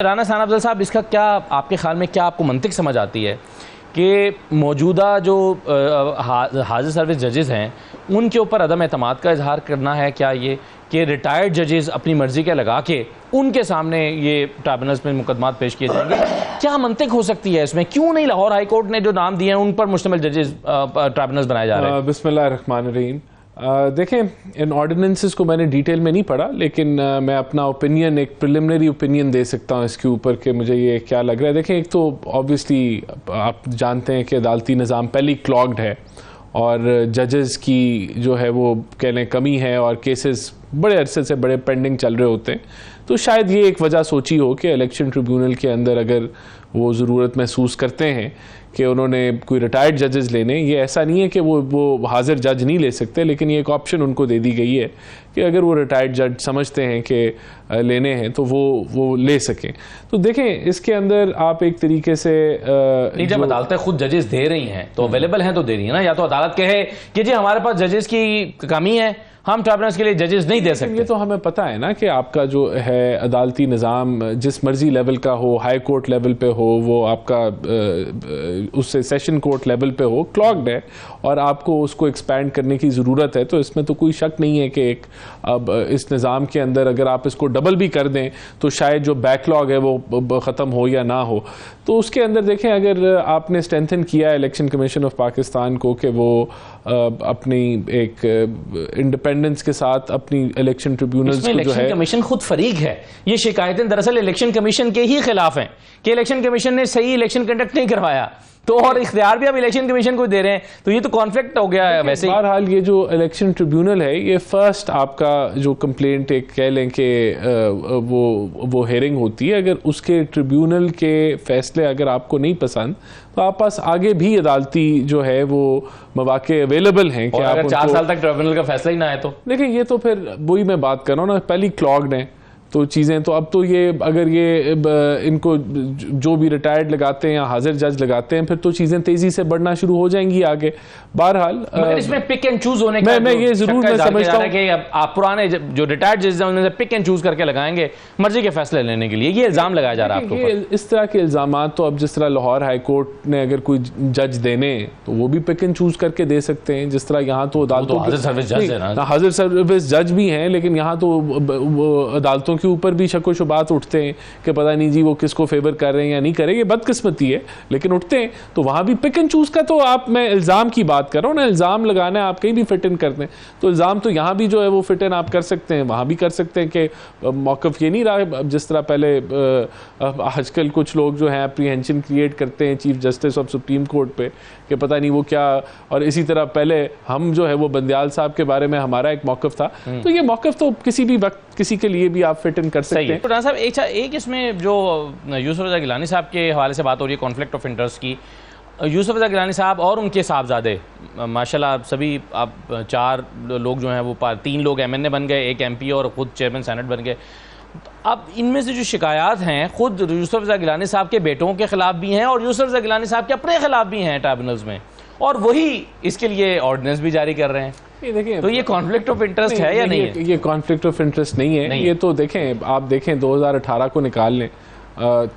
राना साना अफजल साहब, इसका क्या आपके ख्याल में क्या आपको मंतिक समझ आती है कि मौजूदा जो हाजिर सर्विस जजेस हैं उनके ऊपर अदम एतमाद का इजहार करना है? क्या ये कि रिटायर्ड जजेस अपनी मर्जी के लगा के उनके सामने ये ट्राइब्यूनल्स में मुकदमात पेश किए जाएंगे? क्या मंतिक हो सकती है इसमें? क्यों नहीं लाहौर हाई कोर्ट ने जो नाम दिए हैं उन पर मुश्तमिल जजेस ट्राइब्यूनल्स बनाए जा रहे हैं? बिस्मिल्लाहिर्रहमानिर्रहीम। देखें, इन ऑर्डिनेंसेस को मैंने डिटेल में नहीं पढ़ा, लेकिन मैं अपना ओपिनियन, एक प्रिलिमिनरी ओपिनियन दे सकता हूँ इसके ऊपर कि मुझे ये क्या लग रहा है। देखें, एक तो ऑब्वियसली आप जानते हैं कि अदालती निज़ाम पहले ही क्लॉग्ड है और जजेस की जो है वो कह लें कमी है और केसेस बड़े अरसे से बड़े पेंडिंग चल रहे होते हैं। तो शायद ये एक वजह सोची हो कि इलेक्शन ट्रिब्यूनल के अंदर अगर वो ज़रूरत महसूस करते हैं कि उन्होंने कोई रिटायर्ड जजेस लेने, ये ऐसा नहीं है कि वो हाजिर जज नहीं ले सकते, लेकिन ये एक ऑप्शन उनको दे दी गई है कि अगर वो रिटायर्ड जज समझते हैं कि लेने हैं तो वो ले सकें। तो देखें, इसके अंदर आप एक तरीके से जब अदालतें खुद जजेस दे रही हैं तो अवेलेबल हैं तो दे रही है ना, या तो अदालत कहे कि जी हमारे पास जजेस की कमी है, हम ट्राइब्यूनल्स के लिए जजेस नहीं दे सकते। ये तो हमें पता है ना कि आपका जो है अदालती निज़ाम जिस मर्जी लेवल का हो, हाई कोर्ट लेवल पे हो, वो आपका उससे सेशन कोर्ट लेवल पे हो, क्लॉग्ड है और आपको उसको एक्सपैंड करने की ज़रूरत है। तो इसमें तो कोई शक नहीं है कि एक अब इस निज़ाम के अंदर अगर आप इसको डबल भी कर दें तो शायद जो बैकलॉग है वो ख़त्म हो या ना हो। तो उसके अंदर देखें, अगर आपने स्ट्रेंथन किया इलेक्शन कमीशन ऑफ पाकिस्तान को कि वो अपनी एक इंडिपेंडेंस के साथ अपनी इलेक्शन ट्रिब्यूनल्स को जो है, कमीशन खुद फरीक है। ये शिकायतें दरअसल इलेक्शन कमीशन के ही खिलाफ हैं कि इलेक्शन कमीशन ने सही इलेक्शन कंडक्ट नहीं करवाया, तो और इख्तियार भी अब इलेक्शन कमीशन को दे रहे हैं, तो ये तो कॉन्फ्लिक्ट हो गया है। वैसे बहरहाल ये जो इलेक्शन ट्रिब्यूनल है, ये फर्स्ट आपका जो कंप्लेंट एक कह लें कि वो हेयरिंग होती है। अगर उसके ट्रिब्यूनल के फैसले अगर आपको नहीं पसंद तो आप पास आगे भी अदालती जो है वो मौके अवेलेबल हैं कि अगर 4 साल तक ट्रिब्यूनल का फैसला ही ना है तो देखिए, ये तो फिर वही मैं बात कर रहा हूँ ना, पहली क्लॉग्ड है तो चीज़ें तो अब तो ये अगर ये इनको जो भी रिटायर्ड लगाते हैं या हाजिर जज लगाते हैं फिर तो चीज़ें तेज़ी से बढ़ना शुरू हो जाएंगी आगे। बहरहाल इसमें पिक एंड चूज होने का मैं ये ज़रूर मैं समझता हूँ कि आप पुराने जो रिटायर्ड जज हैं उनसे पिक एंड चूज करके लगाएंगे मर्जी के फैसले लेने के लिए, ये इल्ज़ाम लगाया जा रहा है आपको। इस तरह के इल्ज़ाम तो अब जिस तरह लाहौर हाई कोर्ट ने अगर कोई जज देने तो वो भी पिक एंड चूज करके दे सकते हैं। जिस तरह यहाँ तो अदालतों हाजिर सर्विस जज है ना, हाजिर सर्विस जज भी हैं, लेकिन यहाँ तो अदालतों के ऊपर भी शक शुबात उठते हैं कि पता नहीं जी वो किसको फेवर कर रहे हैं या नहीं कर रहे। ये बदकिस्मती है, लेकिन उठते हैं। तो वहां भी पिक एंड चूज का तो मैं इल्ज़ाम की बात कर रहा हूँ ना, इल्ज़ाम लगाना है, आप कहीं भी फिट इन करते हैं तो इल्ज़ाम तो यहाँ भी जो है वो फिट इन आप कर सकते हैं, वहां भी कर सकते हैं कि मौक़िफ़ ये नहीं रहा जिस तरह पहले आजकल कुछ लोग जो हैं अप्रीहेंशन क्रिएट करते हैं chief justice of supreme court पे कि पता नहीं वो क्या। और इसी तरह पहले हम जो है वो बंदियाल साहब के बारे में हमारा एक मौक़िफ़ था, तो ये मौक़िफ़ तो किसी भी वक्त किसी के लिए भी आप फिट इन कर सकते हैं। तो राना साहब, एक इसमें जो यूसुफ रज़ा गिलानी साहब के हवाले से बात हो रही है कॉन्फ्लिक्ट ऑफ इंटरेस्ट की, यूसुफ रज़ा गिलानी साहब और उनके साहबजादे माशाल्लाह सभी आप 4 लोग जो हैं वो 3 लोग MNA बन गए, एक MP और ख़ुद चेयरमैन सेनेट बन गए। अब इनमें से जो शिकायत हैं खुद यूसुफ रज़ा गिलानी साहब के बेटों के खिलाफ भी हैं और यूसुफ रज़ा गिलानी साहब के अपने खिलाफ भी हैं ट्राइब्यूनल्स में, और वही इसके लिए ऑर्डिनेंस भी जारी कर रहे हैं। देखिए, तो ये कॉन्फ्लिक्ट ऑफ इंटरेस्ट है या नहीं है? ये कॉन्फ्लिक्ट ऑफ इंटरेस्ट नहीं है। ये तो देखें, आप देखें 2018 को निकाल लें,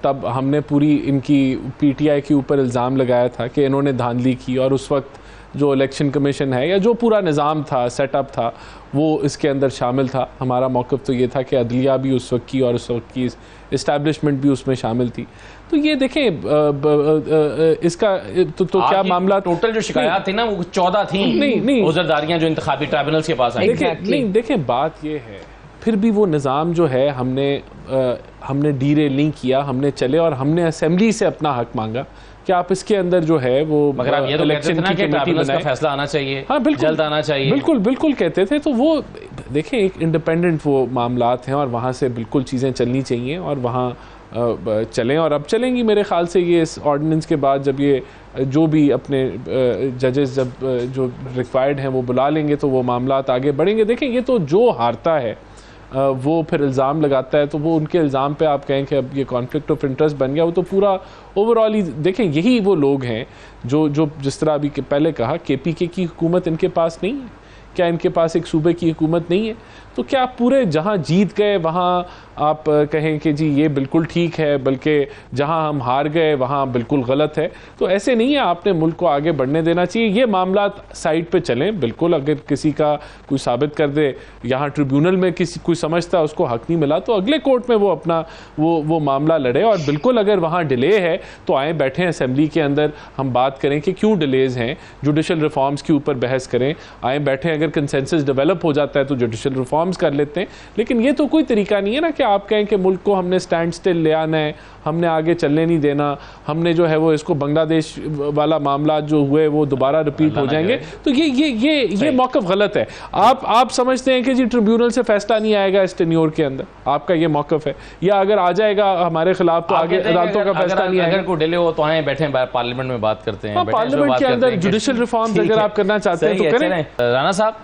तब हमने पूरी इनकी PTI के ऊपर इल्ज़ाम लगाया था कि इन्होंने धांधली की, और उस वक्त जो इलेक्शन कमीशन है या जो पूरा निज़ाम था, सेटअप था, वो इसके अंदर शामिल था। हमारा मौक़िफ़ तो ये था कि अदलिया भी उस वक्त की और उस वक्त की इस्टेब्लिशमेंट भी उसमें शामिल थी। तो ये देखें इसका तो क्या मामला, टोटल जो शिकायत थी ना वो 14 थी, नहीं उज़रदारियां जो इंतखाबी ट्राइब्यूनल्स के पास आई। नहीं देखें, बात ये है फिर भी वो निज़ाम जो है हमने डीरेल नहीं किया, हमने चले और हमने असेंबली से अपना हक मांगा कि आप इसके अंदर जो है वो मगर आप ये तो इलेक्शन की कमेटी बनाएं, फैसला आना चाहिए, हाँ बिल्कुल जल्द आना चाहिए, बिल्कुल कहते थे। तो वो देखें एक इंडिपेंडेंट वो मामलात हैं और वहाँ से बिल्कुल चीज़ें चलनी चाहिए और वहाँ चलें, और अब चलेंगी मेरे ख्याल से। ये इस ऑर्डिनेंस के बाद जब ये जो भी अपने जजेस जब जो रिक्वायर्ड हैं वो बुला लेंगे तो वो मामलात आगे बढ़ेंगे। देखें, ये तो जो हारता है वो फिर इल्ज़ाम लगाता है, तो वो उनके इल्ज़ाम पे आप कहें कि अब ये कॉन्फ्लिक्ट ऑफ इंटरेस्ट बन गया, वो तो पूरा ओवरऑल ही देखें यही वो लोग हैं जो जिस तरह अभी पहले कहा KPK की हुकूमत इनके पास नहीं है। क्या इनके पास एक सूबे की हुकूमत नहीं है? तो क्या पूरे जहाँ जीत गए वहाँ आप कहें कि जी ये बिल्कुल ठीक है, बल्कि जहाँ हम हार गए वहाँ बिल्कुल गलत है? तो ऐसे नहीं है, आपने मुल्क को आगे बढ़ने देना चाहिए। ये मामला साइड पे चलें, बिल्कुल अगर किसी का कोई साबित कर दे, यहाँ ट्रिब्यूनल में किसी कोई समझता है उसको हक नहीं मिला, तो अगले कोर्ट में वो अपना वो मामला लड़े। और बिल्कुल अगर वहाँ डिले है तो आए बैठें असेंबली के अंदर, हम बात करें कि क्यों डिलेज हैं, जुडिशल रिफॉर्म्स के ऊपर बहस करें, आए बैठें, अगर कंसेंसस डेवलप हो जाता है तो जुडिशल रिफॉर्म्स कर लेते हैं। लेकिन ये तो कोई तरीका नहीं है ना कि आप कहें कि मुल्क को हमने स्टैंड स्टिल ले आना है, हमने आगे चलने नहीं देना, हमने जो है वो इसको बांग्लादेश वाला मामला जो हुए वो दोबारा रिपीट हो जाएंगे। तो ये मौक़िफ़ गलत है। आप समझते हैं कि जी ट्रिब्यूनल से फैसला नहीं आएगा इस टेन्योर के अंदर, आपका ये मौक़िफ़ है, या अगर आ जाएगा हमारे खिलाफ तो आगे अदालतों का फैसला नहीं आएगा। अगर कोई डिले हो तो आए बैठे पार्लियामेंट में बात करते हैं। पार्लियामेंट के अंदर जुडिशल रिफॉर्म्स अगर आप करना चाहते हैं तो करें। राना साहब,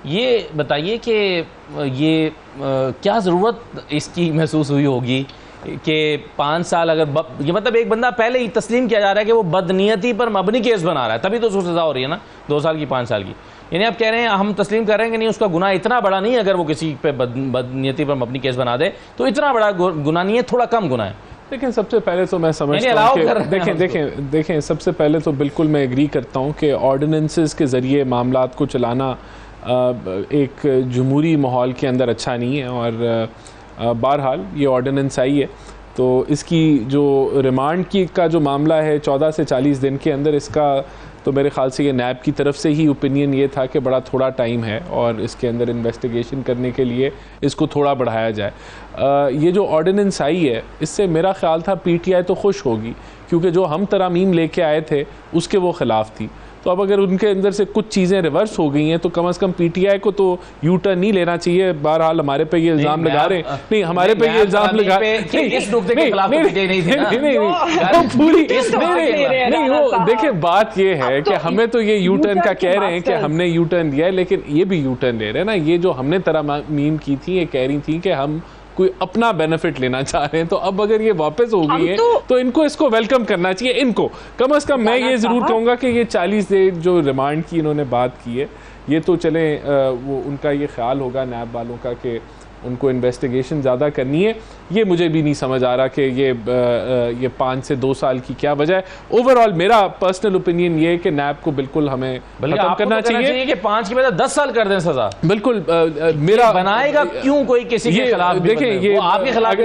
ये बताइए कि ये क्या ज़रूरत इसकी महसूस हुई होगी कि 5 साल अगर ये मतलब एक बंदा पहले ही तस्लीम किया जा रहा है कि वो बदनीयती पर मबनी केस बना रहा है, तभी तो उसको सज़ा हो रही है ना, 2 साल की 5 साल की। यानी आप कह रहे हैं, हम तस्लीम कर रहे हैं कि नहीं उसका गुनाह इतना बड़ा नहीं है, अगर वो किसी पे बदनीयती पर मबनी केस बना दे तो इतना बड़ा गुनाह नहीं है, थोड़ा कम गुनाह है। देखें, सबसे पहले तो मैं समझता हूँ कि देखें सबसे पहले तो बिल्कुल मैं एग्री करता हूँ कि ऑर्डिनेंसेस के ज़रिए मामलात को चलाना एक जमहूरी माहौल के अंदर अच्छा नहीं है। और बहरहाल ये ऑर्डिनेंस आई है तो इसकी जो रिमांड की का जो मामला है 14 से 40 दिन के अंदर, इसका तो मेरे ख़्याल से ये नैब की तरफ से ही ओपिनियन ये था कि बड़ा थोड़ा टाइम है और इसके अंदर इन्वेस्टिगेशन करने के लिए इसको थोड़ा बढ़ाया जाए। ये जो ऑर्डिनेंस आई है इससे मेरा ख़्याल था PTI तो खुश होगी, क्योंकि जो हम तरामीम लेके आए थे उसके वो ख़िलाफ़ थी। तो अब अगर उनके अंदर से कुछ चीज़ें रिवर्स हो गई हैं तो कम से कम PTI को तो यू टर्न नहीं लेना चाहिए। बहरहाल हमारे पे ये इल्ज़ाम लगा रहे हैं, नहीं हमारे पे ये इल्ज़ाम लगा नहीं वो देखिए, बात ये है कि हमें तो ये यू टर्न का कह रहे हैं कि हमने यू टर्न दिया है, लेकिन ये भी यू टर्न ले रहे हैं ना। ये जो हमने तरामीम की थी ये कह रही थी कि हम कोई अपना बेनिफिट लेना चाह रहे हैं, तो अब अगर ये वापस हो गई है तो इनको इसको वेलकम करना चाहिए। इनको कम से कम मैं ये ज़रूर कहूँगा कि ये 40 दिन जो रिमांड की इन्होंने बात की है, ये तो चले वो उनका ये ख्याल होगा नैब वालों का कि उनको इन्वेस्टिगेशन ज़्यादा करनी है। ये मुझे भी नहीं समझ आ रहा कि ये 5 से 2 साल की क्या वजह है। ओवरऑल मेरा पर्सनल ओपिनियन ये है कि नैब को बिल्कुल हमें खत्म करना चाहिए कि 5 की बजाय 10 साल कर दें सज़ा। बिल्कुल मेरा बनाएगा क्यों कोई किसी के खिलाफ? देखें, ये आपके खिलाफ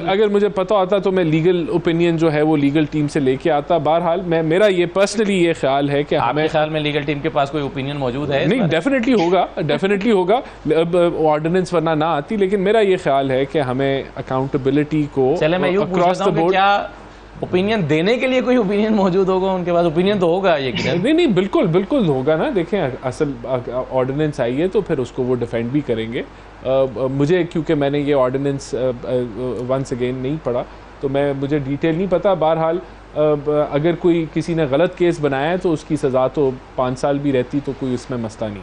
अगर मुझे पता होता तो मैं लीगल ओपिनियन जो है वो लीगल टीम से लेके आता। बहरहाल मेरा ये पर्सनली ये ख्याल है कि हमें ख्याल में लीगल टीम के पास कोई ओपिनियन मौजूद है? नहीं, डेफिनेटली होगा ऑर्डिनेंस वरना ना आती, लेकिन मेरा ये ख्याल है कि हमें अकाउंटेबिलिटी को अक्रॉस द बोर्ड, क्या ओपिनियन देने के लिए कोई ओपिनियन मौजूद होगा उनके पास? ओपिनियन तो होगा ये नहीं बिल्कुल होगा ना। देखें, असल ऑर्डिनेंस आई है तो फिर उसको वो डिफेंड भी करेंगे। मुझे क्योंकि मैंने ये ऑर्डिनेंस वंस अगेन नहीं पढ़ा तो मुझे डिटेल नहीं पता। बहरहाल अगर कोई किसी ने गलत केस बनाया है तो उसकी सज़ा तो 5 साल भी रहती तो कोई इसमें मसला नहीं।